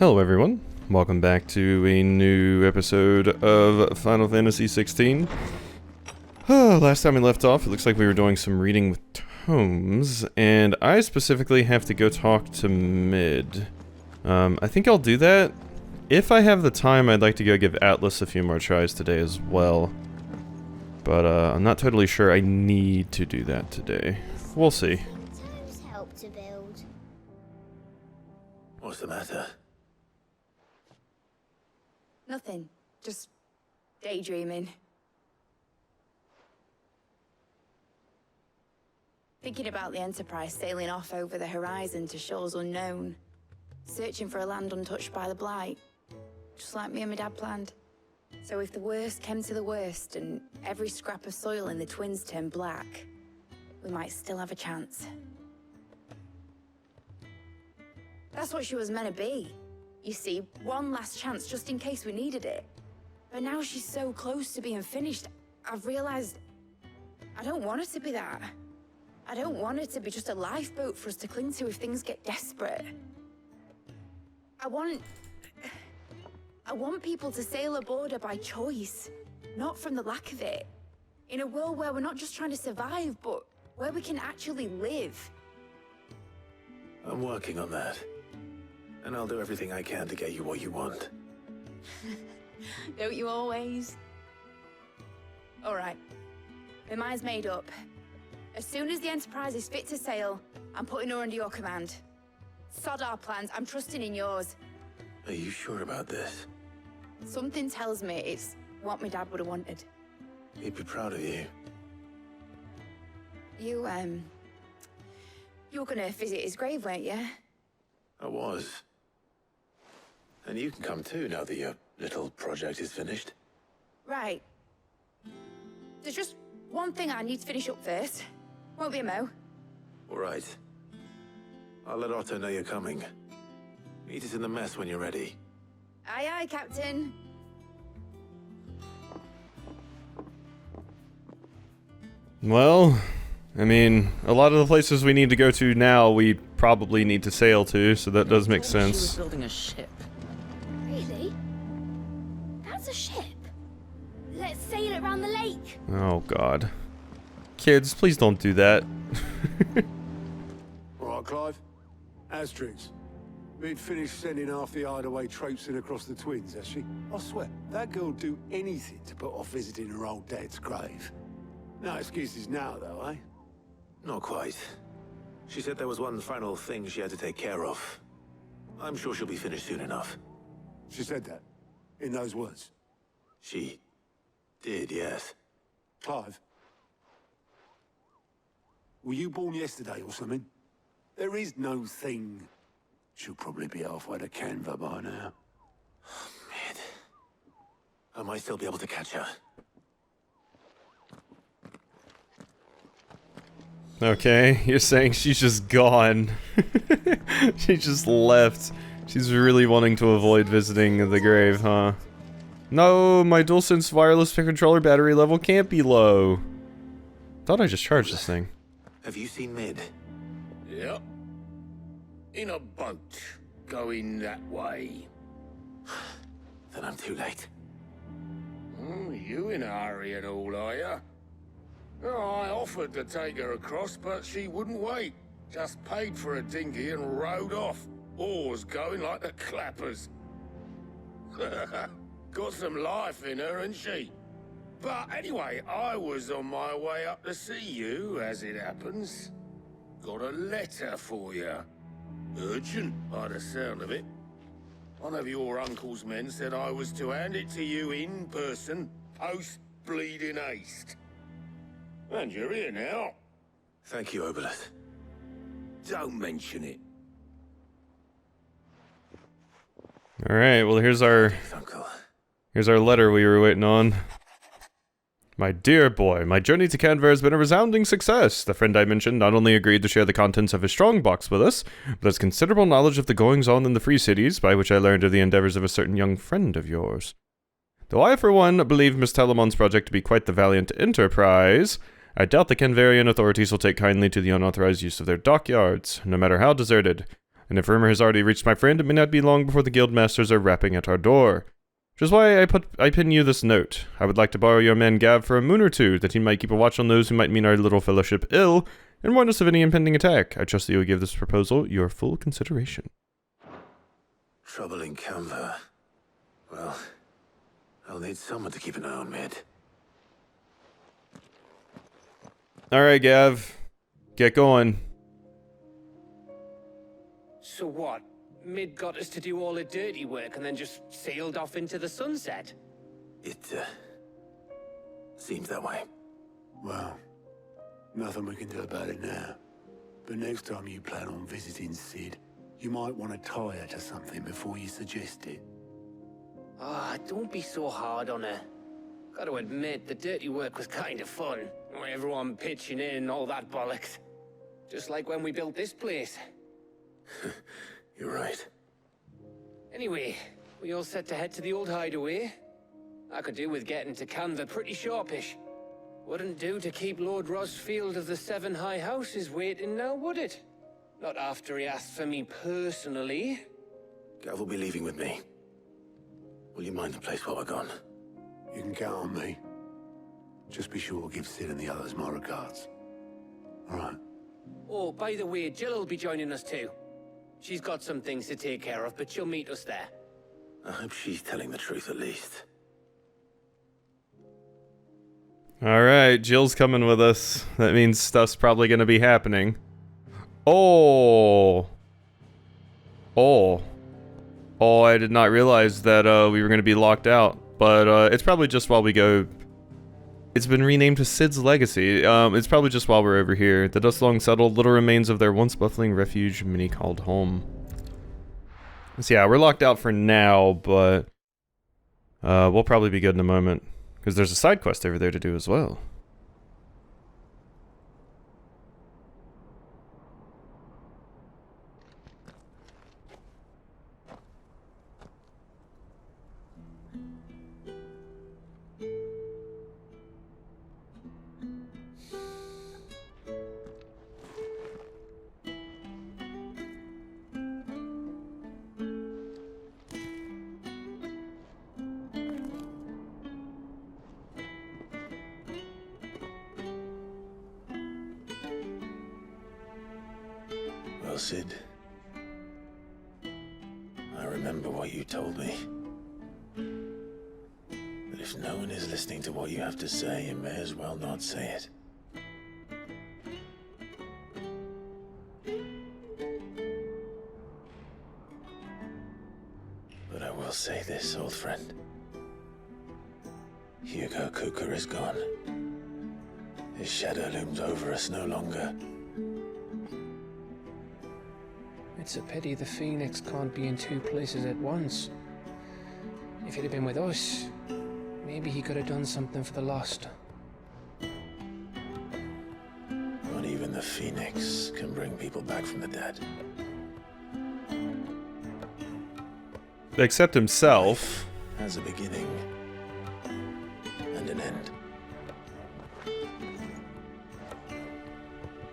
Hello everyone, welcome back to a new episode of Final Fantasy XVI. Last time we left off, it looks like we were doing some reading with tomes, and I specifically have to go talk to Mid. I think I'll do that. If I have the time, I'd like to go give Atlas a few more tries today as well. But I'm not totally sure I need to do that today. We'll see. Tomes help to build. What's the matter? Nothing. Just daydreaming. Thinking about the Enterprise sailing off over the horizon to shores unknown. Searching for a land untouched by the Blight. Just like me and my dad planned. So if the worst came to the worst and every scrap of soil in the Twins turned black, we might still have a chance. That's what she was meant to be. You see, one last chance just in case we needed it. But now she's so close to being finished, I've realized I don't want her to be that. I don't want her to be just a lifeboat for us to cling to if things get desperate. I want people to sail aboard her by choice, not from the lack of it. In a world where we're not just trying to survive, but where we can actually live. I'm working on that. And I'll do everything I can to get you what you want. Don't you always? All right. My mind's made up. As soon as the Enterprise is fit to sail, I'm putting her under your command. Sod our plans, I'm trusting in yours. Are you sure about this? Something tells me it's what my dad would have wanted. He'd be proud of you. You were gonna visit his grave, weren't you? I was. And you can come too now that your little project is finished. Right. There's just one thing I need to finish up first. Won't be a mo. All right. I'll let Otto know you're coming. Meet us in the mess when you're ready. Aye, aye, Captain. Well, I mean, a lot of the places we need to go to now, we probably need to sail to, so that does make She was sense. building a ship. Really? That's a ship. Let's sail it around the lake. Oh god. Kids, please don't do that. All right, Clive. Asterix. We'd finished sending half the hideaway traipsing across the Twins, has she? I swear, that girl'd do anything to put off visiting her old dad's grave. No excuses now, though, eh? Not quite. She said there was one final thing she had to take care of. I'm sure she'll be finished soon enough. She said that. In those words. She did, yes. Clive. Were you born yesterday or something? There is no thing. She'll probably be halfway to Canva by now. Mid. I might still be able to catch her. Okay, you're saying she's just gone. She just left. She's really wanting to avoid visiting the grave, huh? No, my DualSense wireless controller battery level can't be low. Thought I just charged this thing. Have you seen Mid? Yep. In a boat, going that way. Then I'm too late. Oh, you in a hurry and all, are ya? Oh, I offered to take her across, but she wouldn't wait. Just paid for a dinghy and rowed off. Oars going like the clappers. Got some life in her, ain't she? But anyway, I was on my way up to see you, as it happens. Got a letter for you. Urgent, by the sound of it. One of your uncle's men said I was to hand it to you in person, post-bleeding haste. And you're here now. Thank you, Obelith. Don't mention it. Alright, well here's our Thanks, Uncle. letter we were waiting on. My dear boy, my journey to Canver has been a resounding success. The friend I mentioned not only agreed to share the contents of his strongbox with us, but has considerable knowledge of the goings-on in the Free Cities, by which I learned of the endeavors of a certain young friend of yours. Though I, for one, believe Miss Telemon's project to be quite the valiant enterprise, I doubt the Canvarian authorities will take kindly to the unauthorized use of their dockyards, no matter how deserted. An informer has already reached my friend. It may not be long before the guild masters are rapping at our door. Which is why I pin you this note. I would like to borrow your man Gav for a moon or two, that he might keep a watch on those who might mean our little fellowship ill, and warn us of any impending attack. I trust that you will give this proposal your full consideration. Trouble in Canva. Well, I'll need someone to keep an eye on Mid. Alright, Gav. Get going. So what? Mid got us to do all the dirty work and then just sailed off into the sunset? It, seems that way. Well, nothing we can do about it now. But next time you plan on visiting Sid, you might want to tie her to something before you suggest it. Ah, don't be so hard on her. Gotta admit, the dirty work was kind of fun. Everyone pitching in and all that bollocks. Just like when we built this place. You're right. Anyway, we all set to head to the old hideaway. I could do with getting to Canva pretty sharpish. Wouldn't do to keep Lord Rosfield of the Seven High Houses waiting now, would it? Not after he asked for me personally. Gav will be leaving with me. Will you mind the place while we're gone? You can count on me. Just be sure to give Sid and the others my regards. All right. Oh, by the way, Jill will be joining us too. She's got some things to take care of, but she'll meet us there. I hope she's telling the truth at least. Alright, Jill's coming with us. That means stuff's probably gonna be happening. Oh, I did not realize that we were gonna be locked out. But it's probably just while we go. It's been renamed to Sid's Legacy. It's probably just while we're over here. The dust long settled, little remains of their once bustling refuge many called home. So yeah, we're locked out for now, but we'll probably be good in a moment. Because there's a side quest over there to do as well. Well, Sid, I remember what you told me. That if no one is listening to what you have to say, you may as well not say it. But I will say this, old friend. Hugo Kuka is gone. His shadow looms over us no longer. It's a pity the Phoenix can't be in two places at once. If he'd have been with us, maybe he could have done something for the lost. Not even the Phoenix can bring people back from the dead. Except himself. Has a beginning and an end.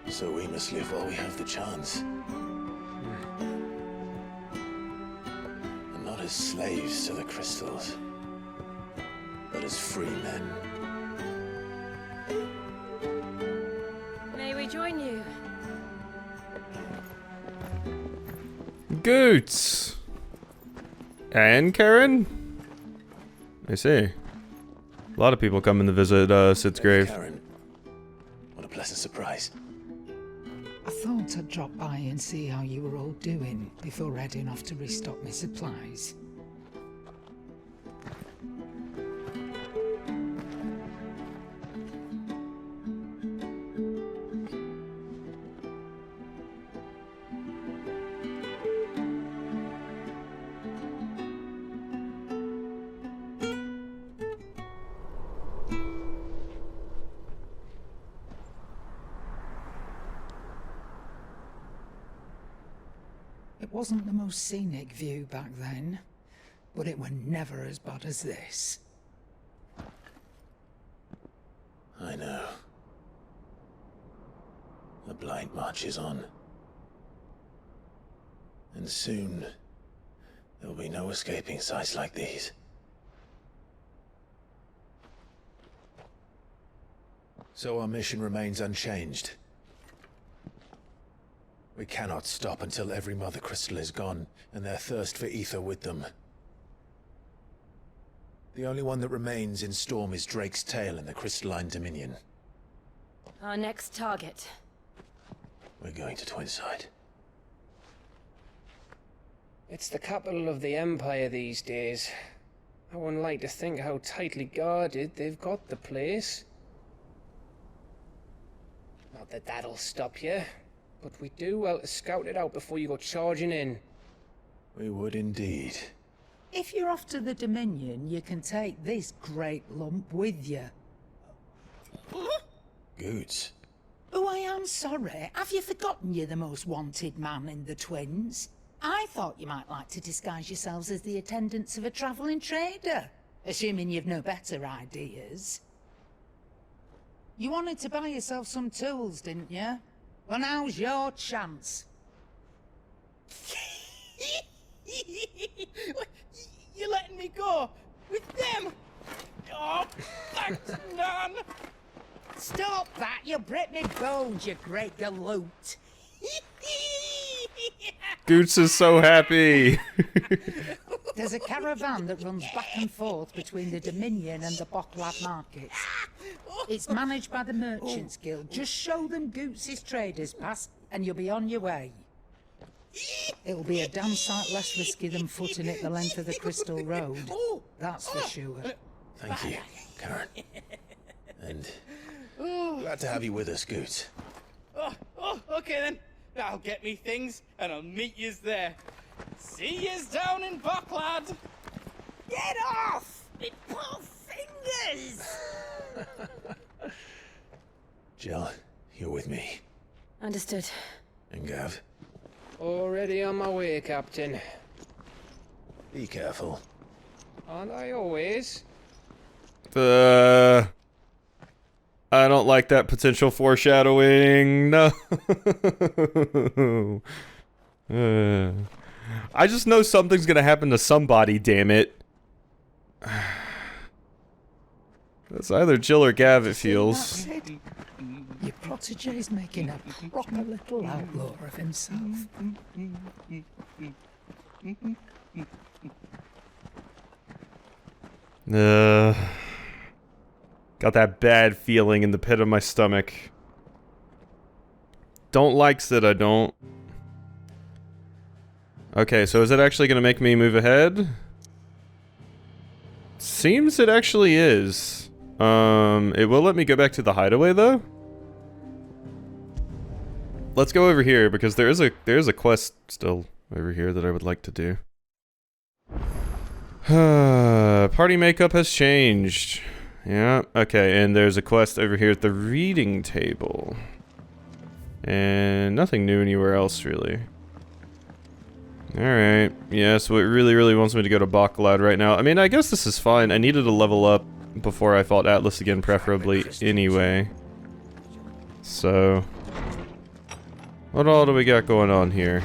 So we must live while we have the chance. And not as slaves to the crystals, but as free men. May we join you? Goots! And Karen? I see. A lot of people coming to visit Sid's grave. Karen, what a pleasant surprise. I thought I'd drop by and see how you were all doing before heading off to restock my supplies. It wasn't the most scenic view back then, but it were never as bad as this. I know. The blight marches on. And soon, there will be no escaping sights like these. So our mission remains unchanged. We cannot stop until every Mother Crystal is gone, and their thirst for ether with them. The only one that remains in Storm is Drake's Tail in the Crystalline Dominion. Our next target. We're going to Twinside. It's the capital of the Empire these days. I wouldn't like to think how tightly guarded they've got the place. Not that that'll stop you, but we do well to scout it out before you go charging in. We would indeed. If you're off to the Dominion, you can take this great lump with you. Goods. Oh, I am sorry. Have you forgotten you're the most wanted man in the Twins? I thought you might like to disguise yourselves as the attendants of a travelling trader, assuming you've no better ideas. You wanted to buy yourself some tools, didn't you? Well, now's your chance. You're letting me go with them? Oh, thanks, Nan. Stop that! You'll break me bones, you great galoot. Goots is so happy. There's a caravan that runs back and forth between the Dominion and the Bocklad markets. It's managed by the Merchants Guild. Just show them Goots' traders pass, and you'll be on your way. It'll be a damn sight less risky than footing it the length of the Crystal Road. That's for sure. Thank you, Karen. And glad to have you with us, Goots. Okay then. I'll get me things, and I'll meet yous there. See yous down in Bocklad. Get off! Me poor fingers! Jill, you're with me. Understood. And Gav, Already on my way, Captain. be careful. Aren't I always? I don't like that potential foreshadowing. No. I just know something's gonna happen to somebody, damn it. That's either Jill or Gav, it feels. That's it. Your protege's making a proper little outlaw of himself. Got that bad feeling in the pit of my stomach. Don't likes it, I don't. Okay, so is it actually gonna make me move ahead? Seems it actually is. It will let me go back to the hideaway though. Let's go over here because there is a quest still over here that I would like to do. Party makeup has changed. Yeah, okay, and there's a quest over here at the reading table. And nothing new anywhere else, really. Alright, yeah, so it really wants me to go to Bocklad right now. I mean, I guess this is fine. I needed to level up before I fought Atlas again, preferably, anyway. So... what all do we got going on here?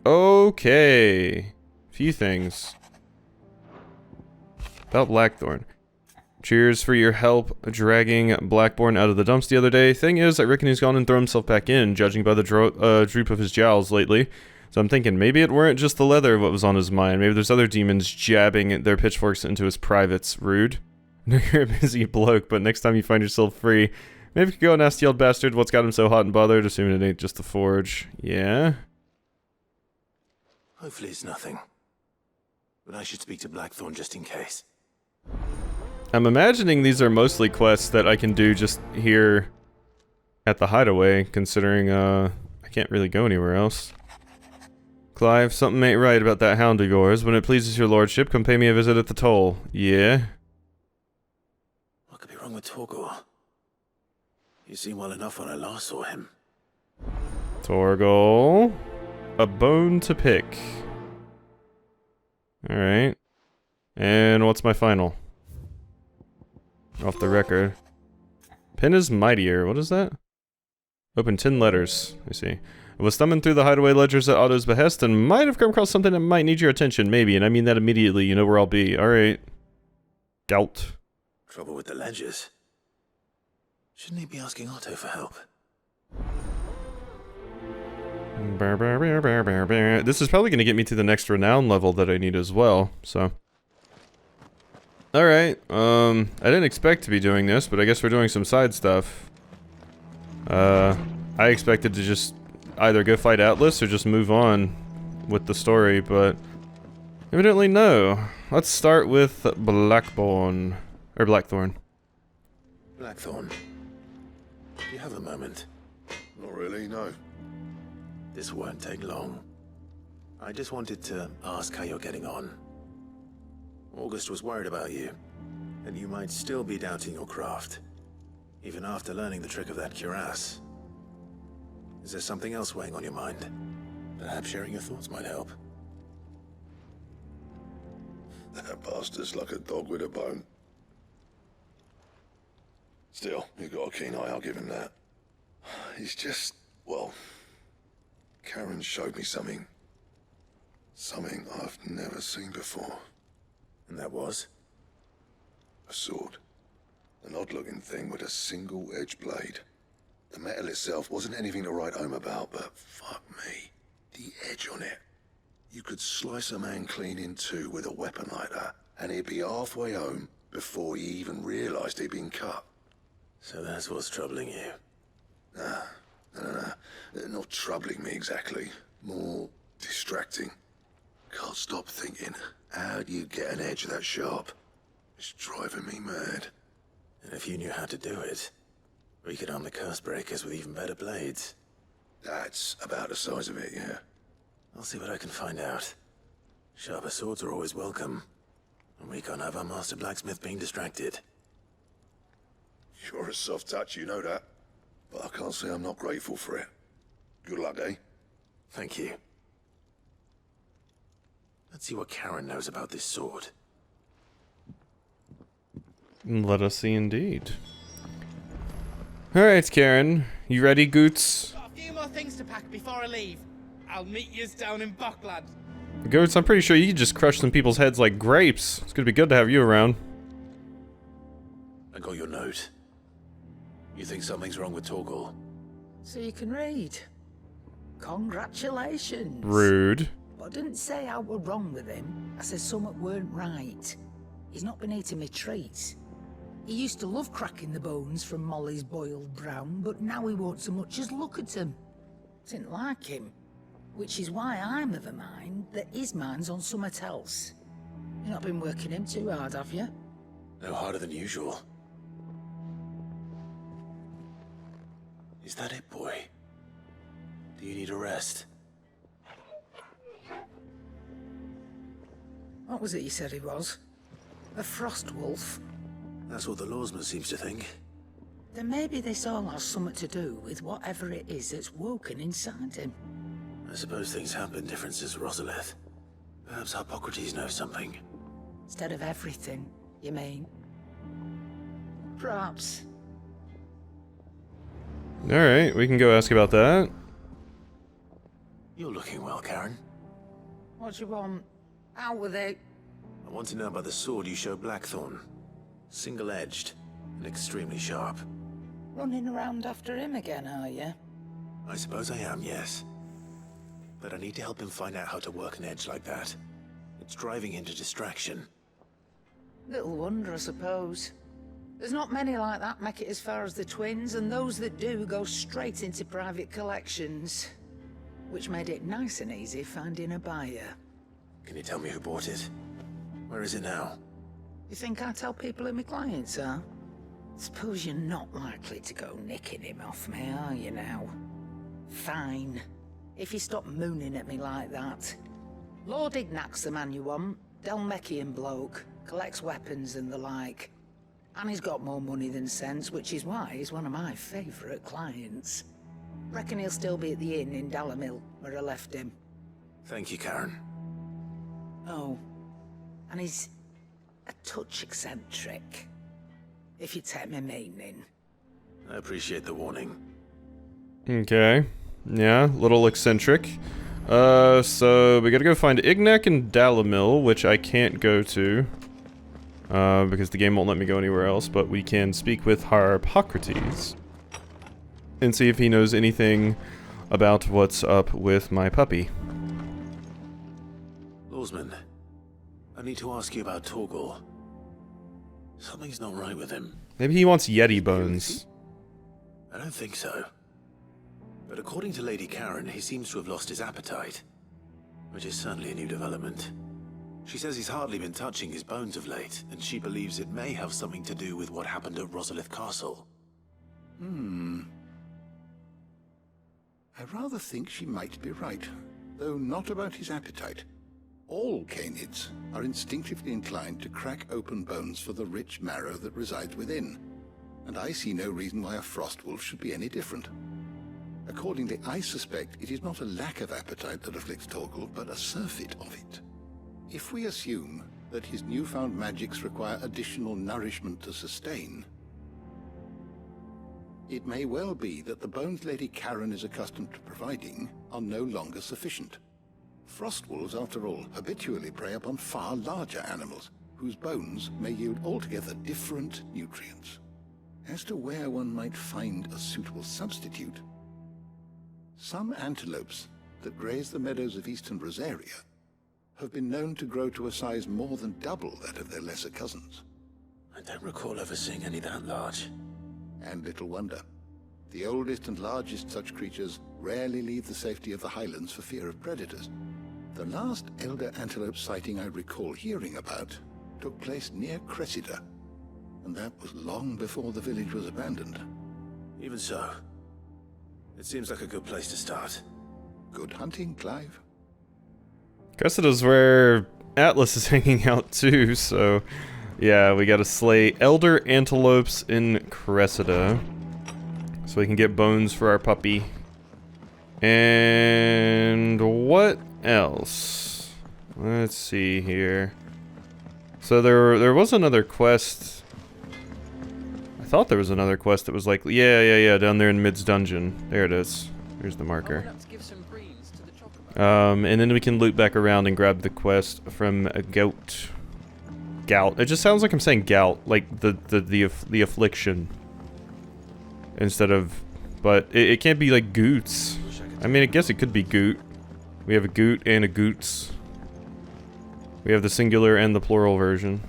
Okay. Few things. About Blackthorn. Cheers for your help dragging Blackborn out of the dumps the other day. Thing is, I reckon he's gone and thrown himself back in, judging by the droop of his jowls lately. So I'm thinking, maybe it weren't just the leather what was on his mind. Maybe there's other demons jabbing their pitchforks into his privates. Rude. No, you're a busy bloke, but next time you find yourself free, maybe you could go and ask the old bastard what's got him so hot and bothered, assuming it ain't just the forge. Yeah? Hopefully it's nothing. But I should speak to Blackthorn just in case. I'm imagining these are mostly quests that I can do just here at the hideaway, considering, I can't really go anywhere else. Clive, something ain't right about that hound of yours. When it pleases your lordship, come pay me a visit at the toll. Yeah? What could be wrong with Torgor? He seemed well enough when I last saw him. Torgal. A bone to pick. Alright. And what's my final? Off the record. Pen is mightier. What is that? Open 10 letters. I see. I was thumbing through the hideaway ledgers at Otto's behest and might have come across something that might need your attention, maybe, and I mean that immediately. You know where I'll be. Alright. Gout. Trouble with the ledgers. Shouldn't he be asking Otto for help? This is probably going to get me to the next renown level that I need as well, so. Alright, I didn't expect to be doing this, but I guess we're doing some side stuff. I expected to just either go fight Atlas or just move on with the story, but evidently no. Let's start with Blackthorn. Blackthorn. Do you have a moment? Not really, no. This won't take long. I just wanted to ask how you're getting on. August was worried about you, and you might still be doubting your craft, even after learning the trick of that cuirass. Is there something else weighing on your mind? Perhaps sharing your thoughts might help. That bastard's like a dog with a bone. Still, he's got a keen eye, I'll give him that. He's just, well, Karen showed me something. Something I've never seen before. And that was? A sword. An odd-looking thing with a single-edged blade. The metal itself wasn't anything to write home about, but fuck me. The edge on it. You could slice a man clean in two with a weapon like that, and he'd be halfway home before he even realized he'd been cut. So that's what's troubling you? Nah. Not troubling me exactly. More distracting. Can't stop thinking, how do you get an edge that sharp? It's driving me mad. And if you knew how to do it, we could arm the curse breakers with even better blades. That's about the size of it, yeah. I'll see what I can find out. Sharper swords are always welcome. And we can't have our master blacksmith being distracted. You're a soft touch, you know that. But I can't say I'm not grateful for it. Good luck, eh? Thank you. Let's see what Karen knows about this sword. Let us see indeed. Alright, Karen. You ready, Goots? Got a few more things to pack before I leave. I'll meet yous down in Buckland. Goots, I'm pretty sure you just crush some people's heads like grapes. It's gonna be good to have you around. I got your note. You think something's wrong with Torgal? So you can read. Congratulations. Rude. But I didn't say I were wrong with him. I said something weren't right. He's not been eating me treats. He used to love cracking the bones from Molly's boiled brown, but now he won't so much as look at him. Didn't like him. Which is why I'm of a mind that his mind's on something else. You've not been working him too hard, have you? No harder than usual. Is that it, boy? Do you need a rest? What was it you said he was? A frost wolf? That's what the lawsman seems to think. Then maybe this all has something to do with whatever it is that's woken inside him. I suppose things have been different since Rosalith. Perhaps Hippocrates knows something. Instead of everything, you mean? Perhaps. Alright, we can go ask about that. You're looking well, Karen. What do you want? Out with it. I want to know about the sword you showed Blackthorn. Single-edged and extremely sharp. Running around after him again, are you? I suppose I am, yes. But I need to help him find out how to work an edge like that. It's driving him to distraction. Little wonder, I suppose. There's not many like that make it as far as the twins, and those that do go straight into private collections. Which made it nice and easy finding a buyer. Can you tell me who bought it? Where is it now? You think I tell people who my clients are? Suppose you're not likely to go nicking him off me, are you now? Fine. If you stop mooning at me like that. Lord Ignac's the man you want. Dalmekian bloke. Collects weapons and the like. And he's got more money than sense, which is why he's one of my favourite clients. Reckon he'll still be at the inn in Dalamil, where I left him. Thank you, Karen. Oh. And he's a touch eccentric. If you take my meaning. I appreciate the warning. Okay. Yeah, little eccentric. So we gotta go find Ignac and Dalamil, which I can't go to. Because the game won't let me go anywhere else, but we can speak with Harpocrates. And see if he knows anything about what's up with my puppy. Lawsman, I need to ask you about Torgal. Something's not right with him. Maybe he wants Yeti bones. I don't think so. But according to Lady Karen, he seems to have lost his appetite. Which is certainly a new development. She says he's hardly been touching his bones of late, and she believes it may have something to do with what happened at Rosalith Castle. I rather think she might be right, though not about his appetite. All canids are instinctively inclined to crack open bones for the rich marrow that resides within, and I see no reason why a frostwolf should be any different. Accordingly, I suspect it is not a lack of appetite that afflicts Torgal, but a surfeit of it. If we assume that his newfound magics require additional nourishment to sustain, it may well be that the bones Lady Karen is accustomed to providing are no longer sufficient. Frostwolves, after all, habitually prey upon far larger animals, whose bones may yield altogether different nutrients. As to where one might find a suitable substitute, some antelopes that graze the meadows of eastern Rosaria have been known to grow to a size more than double that of their lesser cousins. I don't recall ever seeing any that large. And little wonder. The oldest and largest such creatures rarely leave the safety of the highlands for fear of predators. The last elder antelope sighting I recall hearing about took place near Cressida, and that was long before the village was abandoned. Even so, it seems like a good place to start. Good hunting, Clive. Cressida's where Atlas is hanging out too, so yeah, we gotta slay elder antelopes in Cressida so we can get bones for our puppy. And what else? Let's see here. So there was another quest. I thought there was another quest that was like, yeah, down there in Mid's dungeon. There it is. There's the marker. And then we can loop back around and grab the quest from a goat. Gout. It just sounds like I'm saying gout, like the affliction. Instead of, but it can't be like goots. I mean, I guess it could be goot. We have a goot and a goots. We have the singular and the plural version.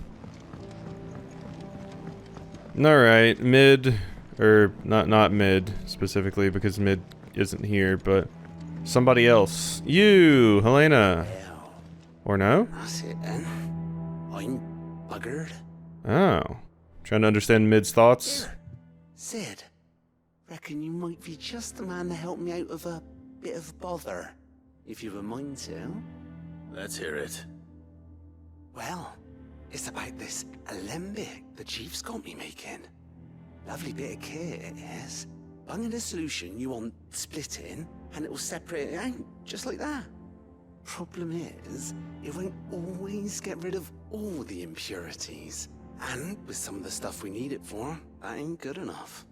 Alright, Mid, or not Mid specifically because Mid isn't here, but somebody else. You, Helena. Or no? That's it then. I'm buggered. Oh. Trying to understand Mid's thoughts. Here, Sid. Reckon you might be just the man to help me out of a bit of bother, if you've a mind to. Let's hear it. Well, it's about this alembic the chief's got me making. Lovely bit of kit it is. Bung in a solution you want splitting, and it'll separate it out, just like that. Problem is, it won't always get rid of all the impurities. And with some of the stuff we need it for, that ain't good enough.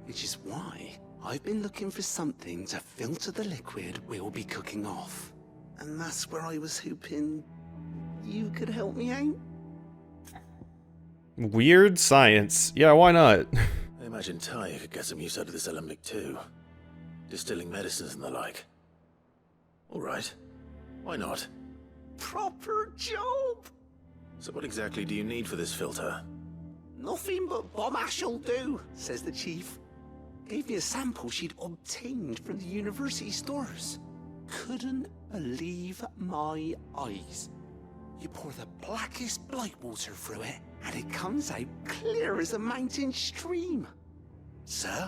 Which is why I've been looking for something to filter the liquid we'll be cooking off. And that's where I was hoping you could help me out. Weird science. Yeah, why not? I imagine Ty could get some use out of this alembic too. Distilling medicines and the like. Alright. Why not? Proper job! So what exactly do you need for this filter? Nothing but bomb ash'll do, says the chief. Gave me a sample she'd obtained from the university stores. Couldn't believe my eyes. You pour the blackest blight water through it, and it comes out clear as a mountain stream. So,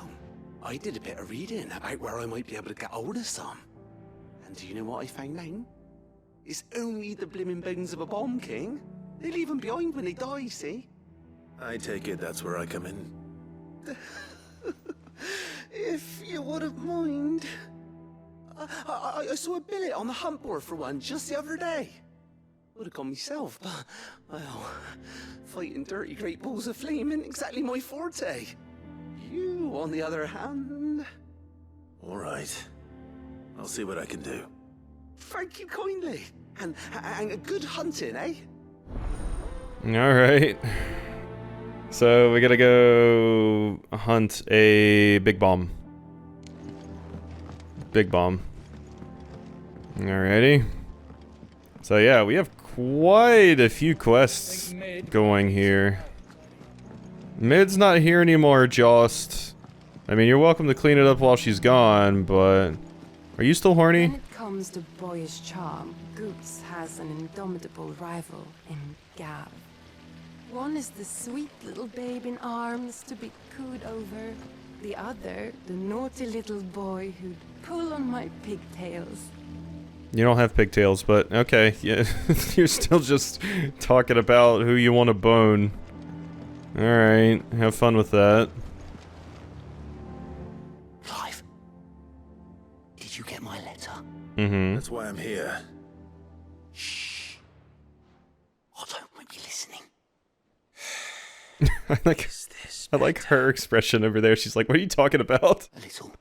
I did a bit of reading about where I might be able to get hold of some. And do you know what I found out? It's only the blimmin' bones of a bomb king. They leave them behind when they die, see? I take it that's where I come in. If you wouldn't mind. I saw a billet on the hunt board for one just the other day. Would have gone myself, but, well, fighting dirty great balls of flame ain't exactly my forte. You, on the other hand... Alright. I'll see what I can do. Thank you kindly. And good hunting, eh? Alright. So we gotta go hunt a big bomb. Big bomb. Alrighty. So yeah, we have quite a few quests going here. Mid's not here anymore, Jost. I mean, you're welcome to clean it up while she's gone, but... Are you still horny? When it comes to boyish charm, Goose has an indomitable rival in Gav. One is the sweet little babe in arms to be cooed over. The other, the naughty little boy who'd pull on my pigtails. You don't have pigtails, but okay. Yeah, you're still just talking about who you want to bone. Alright, have fun with that. Clive, did you get my letter? Mm-hmm. That's why I'm here. Shh. Otto might be listening. I like her expression over there. She's like, what are you talking about? A little.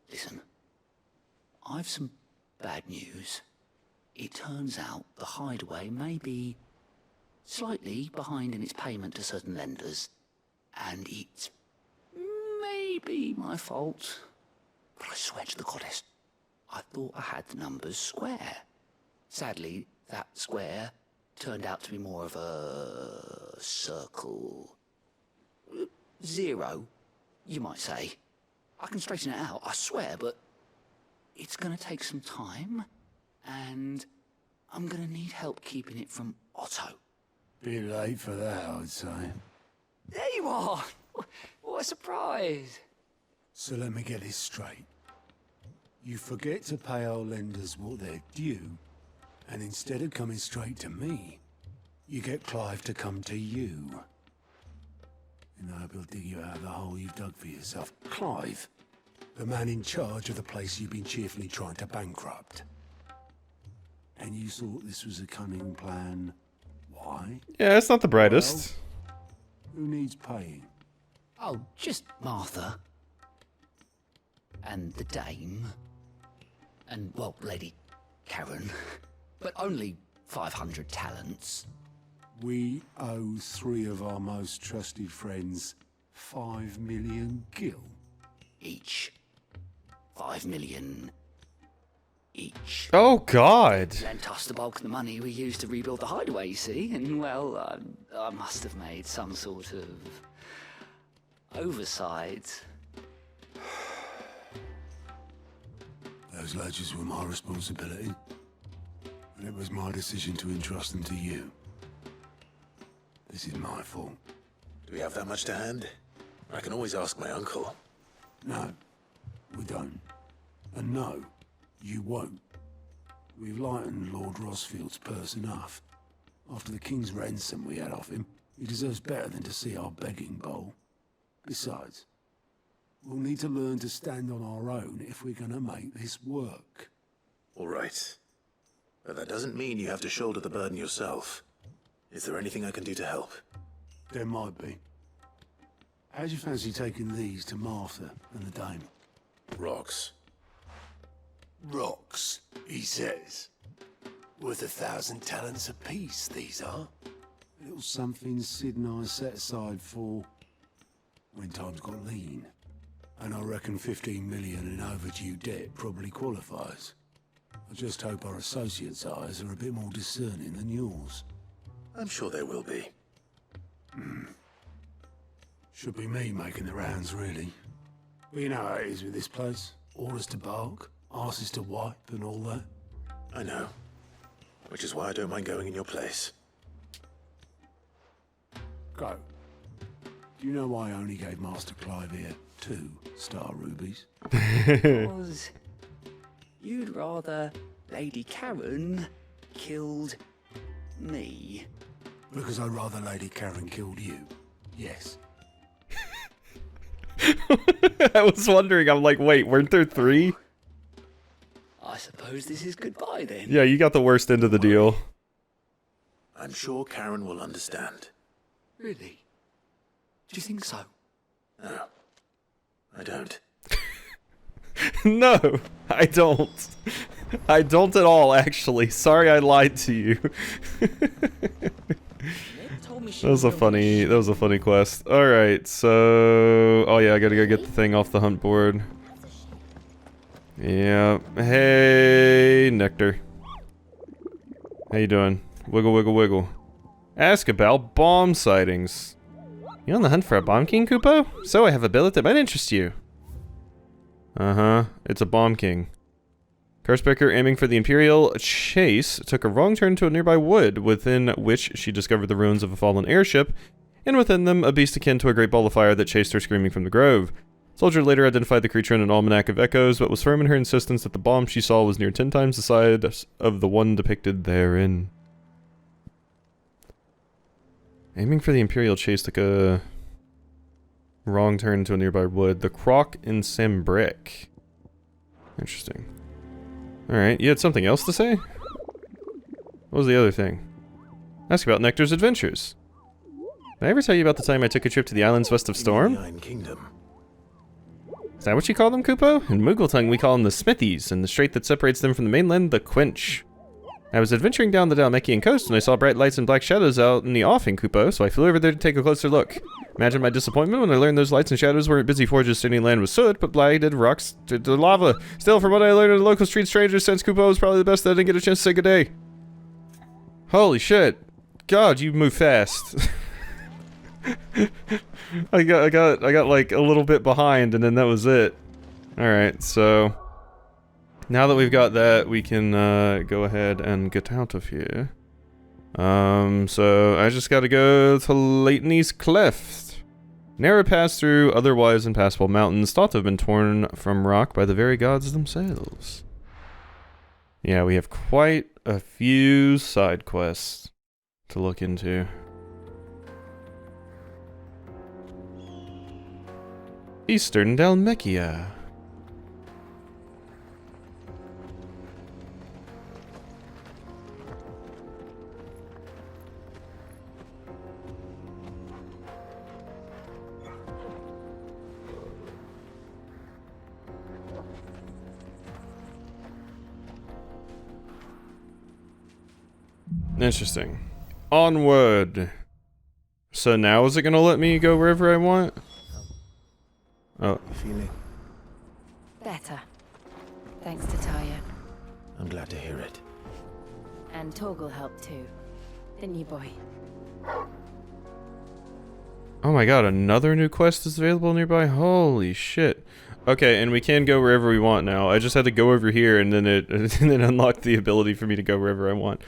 Listen. I've some bad news. It turns out the hideaway may be slightly behind in its payment to certain lenders, and it's maybe my fault. But I swear to the goddess, I thought I had the numbers square. Sadly, that square turned out to be more of a circle. 0, you might say. I can straighten it out, I swear, but it's gonna take some time, and I'm gonna need help keeping it from Otto. Bit late for that, I'd say. There you are! What a surprise! So let me get this straight. You forget to pay our lenders what they're due, and instead of coming straight to me, you get Clive to come to you. And I hope he'll dig you out of the hole you've dug for yourself. Clive, the man in charge of the place you've been cheerfully trying to bankrupt. And you thought this was a cunning plan. Why? Yeah, it's not the brightest. Well, who needs paying? Oh, just Martha. And the dame. And, well, Lady Karen. But only 500 talents. We owe 3 of our most trusted friends 5 million gil. Each. 5 million each. Oh, God. Lent us the bulk of the money we used to rebuild the hideaway, you see, and, well, I must have made some sort of oversight. Those ledgers were my responsibility, and it was my decision to entrust them to you. This is my fault. Do we have that much to hand? I can always ask my uncle. No, we don't. And no, you won't. We've lightened Lord Rosfield's purse enough. After the king's ransom we had off him, he deserves better than to see our begging bowl. Besides, we'll need to learn to stand on our own if we're gonna make this work. All right. But that doesn't mean you have to shoulder the burden yourself. Is there anything I can do to help? There might be. How'd you fancy taking these to Martha and the dame? Rocks. Rocks, he says. Worth 1,000 talents apiece, these are. Little something Sid and I set aside for when times got lean. And I reckon 15 million in overdue debt probably qualifies. I just hope our associates' eyes are a bit more discerning than yours. I'm sure there will be. Should be me making the rounds, really. But you know how it is with this place. Orders to bark, arses to wipe, and all that. I know. Which is why I don't mind going in your place. Go. Do you know why I only gave Master Clive here 2 star rubies? Because you'd rather Lady Karen killed me. Because I'd rather Lady Karen killed you. Yes. I was wondering, I'm like, wait, weren't there 3? I suppose this is goodbye then. Yeah, you got the worst end of the deal. I'm sure Karen will understand. Really? Do you think so? No. I don't. No, I don't. I don't at all, actually. Sorry I lied to you. That was a funny quest. Alright, so... Oh yeah, I gotta go get the thing off the hunt board. Yeah. Hey, Nectar. How you doing? Wiggle, wiggle, wiggle. Ask about bomb sightings. You on the hunt for a bomb king, Kupo? So I have a billet that might interest you. Uh-huh. It's a bomb king. Cursebreaker, aiming for the Imperial chase, took a wrong turn to a nearby wood, within which she discovered the ruins of a fallen airship, and within them a beast akin to a great ball of fire that chased her screaming from the grove. Soldier later identified the creature in an almanac of echoes, but was firm in her insistence that the bomb she saw was near 10 times the size of the one depicted therein. Aiming for the Imperial chase took a wrong turn to a nearby wood. The Croc in Sambrick. Interesting. Alright, you had something else to say? What was the other thing? Ask about Nectar's adventures. Did I ever tell you about the time I took a trip to the islands west of Storm? Kingdom. Is that what you call them, Kupo? In Moogle tongue, we call them the Smithies, and the strait that separates them from the mainland, the Quench. I was adventuring down the Dalmekian coast when I saw bright lights and black shadows out in the offing, Kupo, so I flew over there to take a closer look. Imagine my disappointment when I learned those lights and shadows weren't busy forges staining land with soot, but blighted rocks to lava. Still, from what I learned of the local street strangers, since Kupo was probably the best that I didn't get a chance to say good day. Holy shit. God, you move fast. I got like a little bit behind and then that was it. Alright, so now that we've got that, we can go ahead and get out of here. So I just gotta go to Leighton's Cleft. Narrow pass through otherwise impassable mountains thought to have been torn from rock by the very gods themselves. Yeah, we have quite a few side quests to look into. Eastern Dalmekia. Interesting. Onward. So now is it gonna let me go wherever I want? Oh. Feeling? Better. Thanks to Talia. I'm glad to hear it. And Torgal helped too. Didn't you, boy? Oh my god, another new quest is available nearby? Holy shit. Okay, and we can go wherever we want now. I just had to go over here and then it and then unlocked the ability for me to go wherever I want.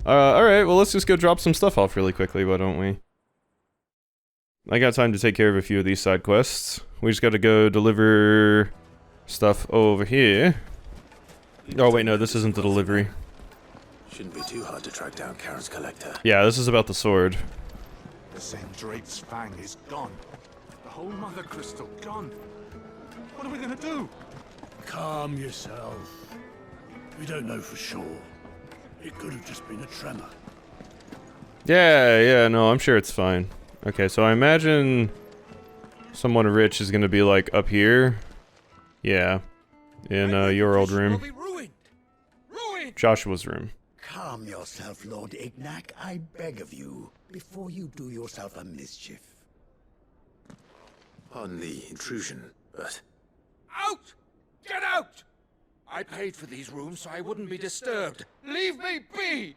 Alright, well let's just go drop some stuff off really quickly, why don't we? I got time to take care of a few of these side quests. We just gotta go deliver stuff over here. Oh wait, no, this isn't the delivery. Shouldn't be too hard to track down Karen's collector. Yeah, this is about the sword. The Sendrate's fang is gone. The whole Mother Crystal gone. What are we gonna do? Calm yourself. We don't know for sure. It could have just been a tremor. Yeah, no, I'm sure it's fine. Okay, so I imagine someone rich is gonna be like up here. Yeah. In your old room. Joshua's room. Calm yourself, Lord Ignac, I beg of you, before you do yourself a mischief. On the intrusion, but... Out! Get out! I paid for these rooms so I wouldn't be disturbed. Leave me be!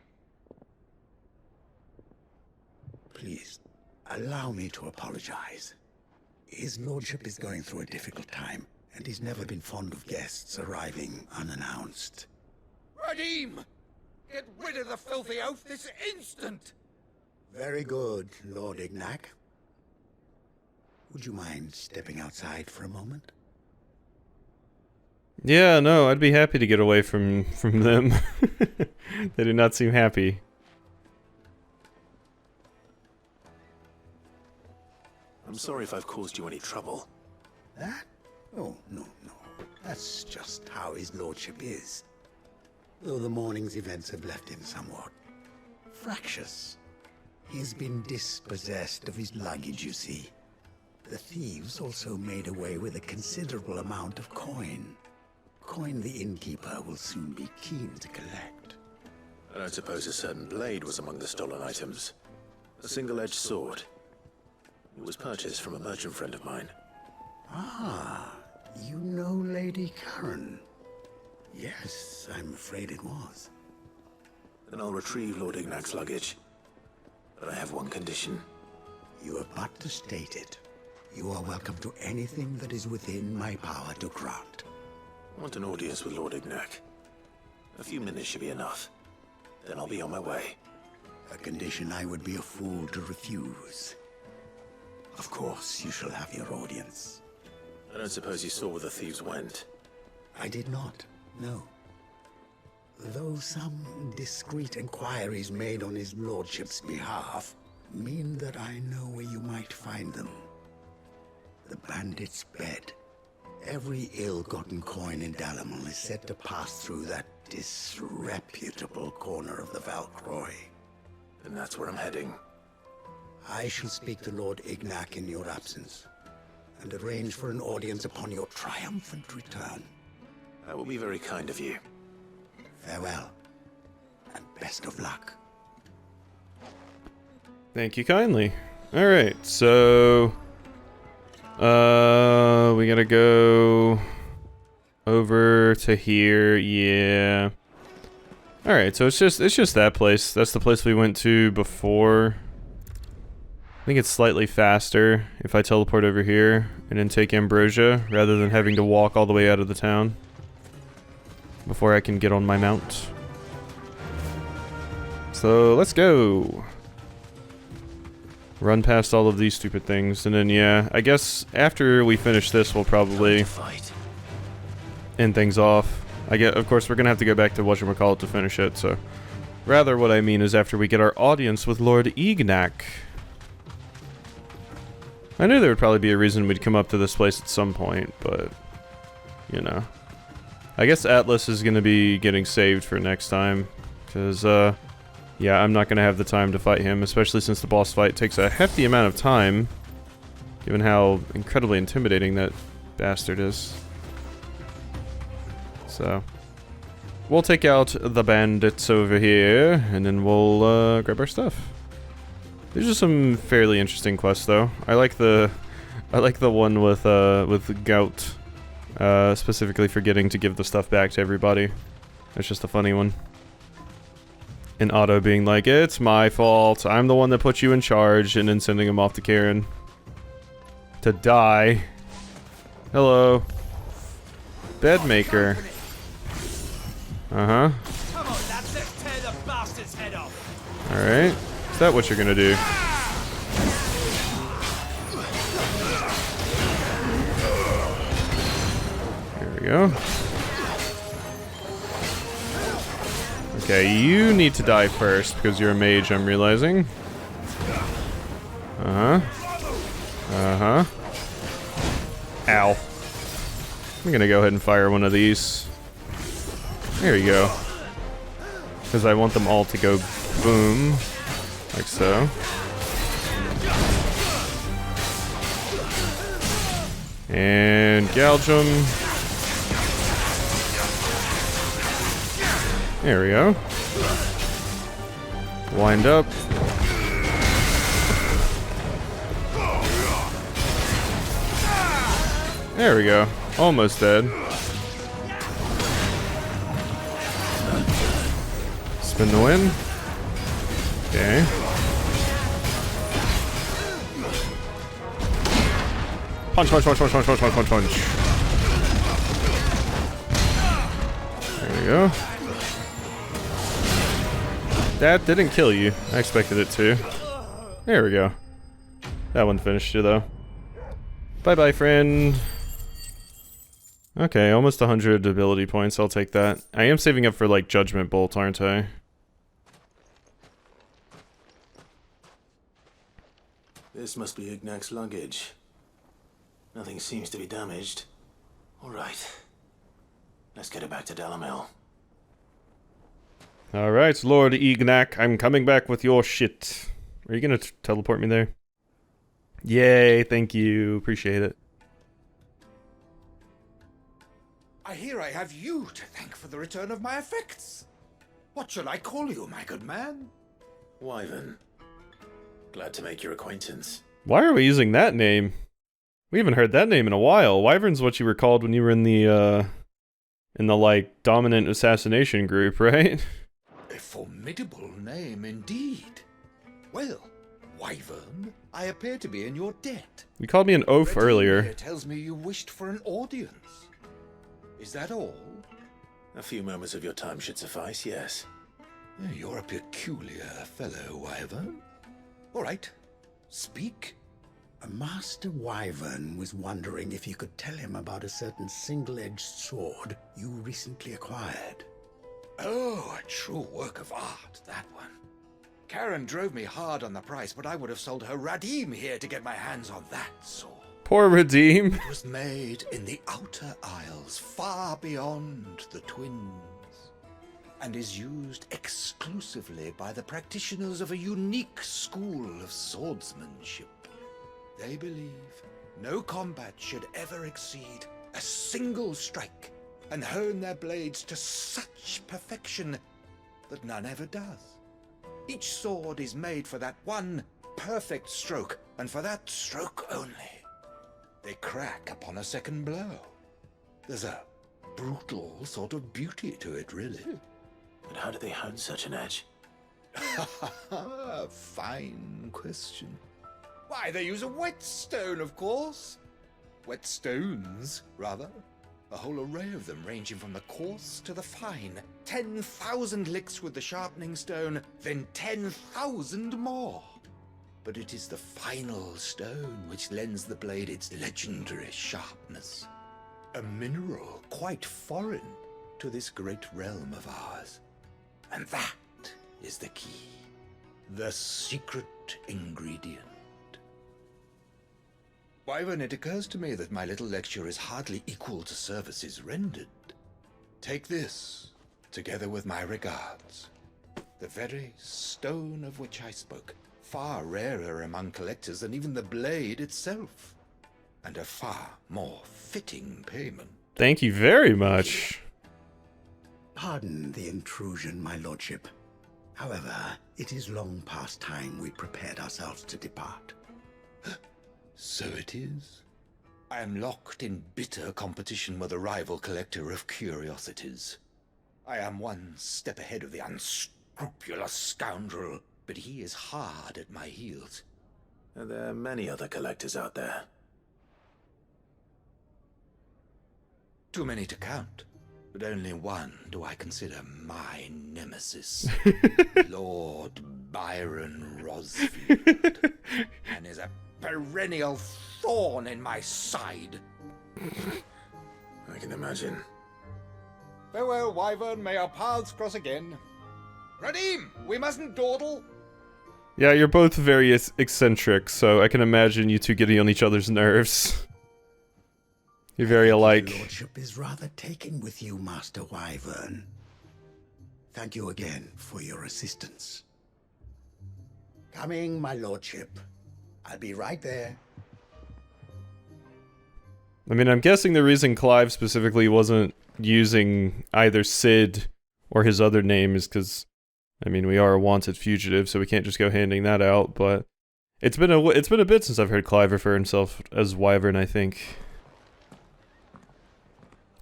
Please, allow me to apologize. His lordship is going through a difficult time, and he's never been fond of guests arriving unannounced. Radim! Get rid of the filthy oaf this instant! Very good, Lord Ignac. Would you mind stepping outside for a moment? Yeah, no, I'd be happy to get away from them. They do not seem happy. I'm sorry if I've caused you any trouble. That? Oh, no. That's just how his lordship is. Though the morning's events have left him somewhat fractious. He's been dispossessed of his luggage, you see. The thieves also made away with a considerable amount of coin. Coin the innkeeper will soon be keen to collect. I don't suppose a certain blade was among the stolen items. A single-edged sword. It was purchased from a merchant friend of mine. Ah, you know Lady Karen. Yes, I'm afraid it was. Then I'll retrieve Lord Ignac's luggage. But I have one condition. You have but to state it. You are welcome to anything that is within my power to grant. I want an audience with Lord Ignac. A few minutes should be enough. Then I'll be on my way. A condition I would be a fool to refuse. Of course, you shall have your audience. I don't suppose you saw where the thieves went. I did not, no. Though some discreet inquiries made on his lordship's behalf mean that I know where you might find them. The bandit's bed. Every ill-gotten coin in Dalamon is said to pass through that disreputable corner of the Valcroy. And that's where I'm heading. I shall speak to Lord Ignac in your absence, and arrange for an audience upon your triumphant return. That will be very kind of you. Farewell, and best of luck. Thank you kindly. Alright, so... we gotta go... over to here, yeah. Alright, so it's just that place. That's the place we went to before. I think it's slightly faster if I teleport over here and then take Ambrosia, rather than having to walk all the way out of the town before I can get on my mount. So, let's go! Run past all of these stupid things, and then, yeah, I guess after we finish this, we'll probably end things off. Of course, we're gonna have to go back to whatchamacallit to finish it, so... Rather, what I mean is after we get our audience with Lord Ignac. I knew there would probably be a reason we'd come up to this place at some point, but... You know. I guess Atlas is gonna be getting saved for next time, because, yeah, I'm not gonna have the time to fight him, especially since the boss fight takes a hefty amount of time, given how incredibly intimidating that bastard is. So, we'll take out the bandits over here, and then we'll grab our stuff. These are some fairly interesting quests, though. I like the one with Gout, specifically for getting to give the stuff back to everybody. It's just a funny one. And Otto being like, "It's my fault. I'm the one that put you in charge," and then sending him off to Karen to die. Hello, Bedmaker. Uh-huh. Come on, lads, let's tear the bastard's head off. Alright. Is that what you're gonna do? There we go. Okay, you need to die first because you're a mage, I'm realizing. Uh-huh. Uh-huh. Ow. I'm gonna go ahead and fire one of these. There you go. Because I want them all to go boom. Like so. And gouge them. There we go. Wind up. There we go. Almost dead. Spin the win. Okay. Punch, punch, punch, punch, punch, punch, punch, punch, punch. There we go. That didn't kill you. I expected it to. There we go. That one finished you, though. Bye-bye, friend. Okay, almost 100 ability points. I'll take that. I am saving up for, like, Judgment Bolt, aren't I? This must be Ignac's luggage. Nothing seems to be damaged. All right. Let's get it back to Dalamil. Alright, Lord Ignac, I'm coming back with your shit. Are you gonna teleport me there? Yay, thank you. Appreciate it. I hear I have you to thank for the return of my effects. What shall I call you, my good man? Wyvern. Glad to make your acquaintance. Why are we using that name? We haven't heard that name in a while. Wyvern's what you were called when you were in the like dominant assassination group, right? A formidable name indeed. Well, Wyvern, I appear to be in your debt. You called me an oaf earlier. Here tells me you wished for an audience. Is that all? A few moments of your time should suffice, yes. You're a peculiar fellow, Wyvern. All right, speak. Master Wyvern was wondering if you could tell him about a certain single-edged sword you recently acquired. Oh, a true work of art, that one. Karen drove me hard on the price, but I would have sold her Radim here to get my hands on that sword. Poor Radim. It was made in the Outer Isles, far beyond the Twins, and is used exclusively by the practitioners of a unique school of swordsmanship. They believe no combat should ever exceed a single strike, and hone their blades to such perfection that none ever does. Each sword is made for that one perfect stroke, and for that stroke only. They crack upon a second blow. There's a brutal sort of beauty to it, really. But how do they hone such an edge? Fine question. Why, they use a whetstone, of course. Whetstones, rather. A whole array of them, ranging from the coarse to the fine. 10,000 licks with the sharpening stone, then 10,000 more. But it is the final stone which lends the blade its legendary sharpness. A mineral quite foreign to this great realm of ours. And that is the key. The secret ingredient. Wyvern, it occurs to me that my little lecture is hardly equal to services rendered. Take this, together with my regards. The very stone of which I spoke, far rarer among collectors than even the blade itself, and a far more fitting payment. Thank you very much. Pardon the intrusion, my lordship. However, it is long past time we prepared ourselves to depart. So it is. I am locked in bitter competition with a rival collector of curiosities. I am one step ahead of the unscrupulous scoundrel, but he is hard at my heels. Are there many other collectors out there? Too many to count, but only one do I consider my nemesis. Lord Byron Rosfield. And is a perennial thorn in my side. I can imagine. Farewell, Wyvern. May our paths cross again. Radim, we mustn't dawdle. Yeah, you're both very eccentric, so I can imagine you two getting on each other's nerves. You're very alike. Your lordship is rather taken with you, Master Wyvern. Thank you again for your assistance. Coming, my lordship. I'll be right there. I mean, I'm guessing the reason Clive specifically wasn't using either Sid or his other name is because, I mean, we are a wanted fugitive, so we can't just go handing that out, but it's been a bit since I've heard Clive refer himself as Wyvern, I think.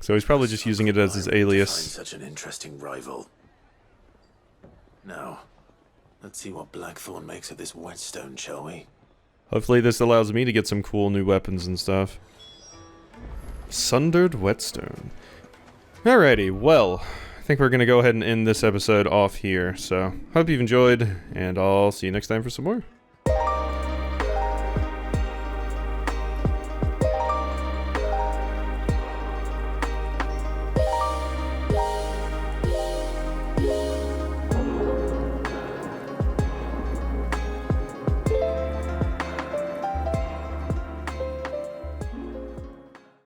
So he's probably just using it as his alias. Such an interesting rival. Now, let's see what Blackthorn makes of this whetstone, shall we? Hopefully this allows me to get some cool new weapons and stuff. Sundered whetstone. Alrighty, well, I think we're going to go ahead and end this episode off here. So, hope you've enjoyed, and I'll see you next time for some more.